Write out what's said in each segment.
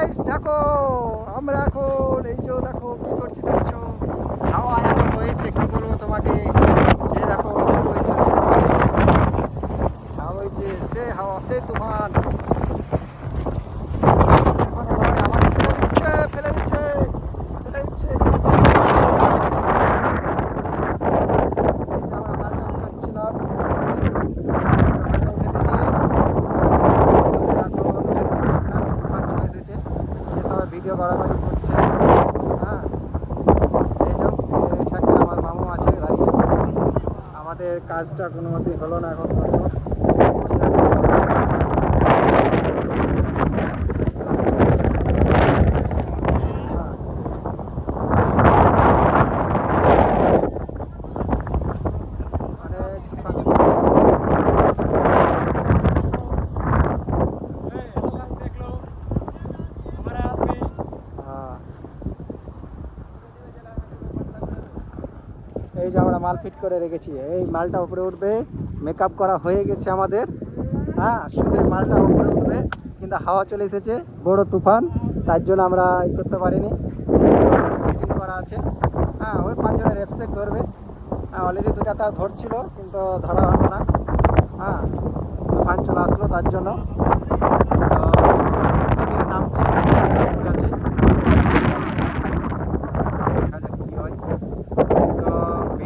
guys দেখো আমরা এখন এই যে দেখো কি করছি দেখছো হাওয়া এত হয়েছে কি বলবো তোমাকে এই দেখো হাওয়া হয়েছে হাওয়া হয়েছে সে হাওয়া সে তুফান আমাকে ফেলে দিচ্ছে ফেলে দিচ্ছে এই যে আমরা মালটা উঠাচ্ছিলাম ভিডিও করাবাড়ি করছে হ্যাঁ এই যে এখানে আমার মামু আছে দাঁড়িয়ে আমাদের কাজটা কোনো মতেই হলো না এখন এই যে আমরা মাল ফিট করে রেখেছি এই মালটা উপরে উঠবে মেকআপ করা হয়ে গেছে আমাদের হ্যাঁ শুধু এই মালটা উপরে উঠবে কিন্তু হাওয়া চলে এসেছে বড় তুফান তার জন্য আমরা ই করতে পারিনি ফিটিং করা আছে হ্যাঁ ওই 5 জনের রেপসেক ধরবে হ্যাঁ অলরেডি দুটা তার ধরছিল কিন্তু ধরা হলো না হ্যাঁ তুফান চলে আসলো তার জন্য তো নামছে আছে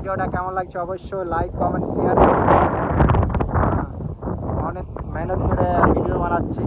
ভিডিওটা কেমন লাগছে অবশ্যই লাইক কমেন্ট শেয়ার অনেক মেহনত করে ভিডিও বানাচ্ছি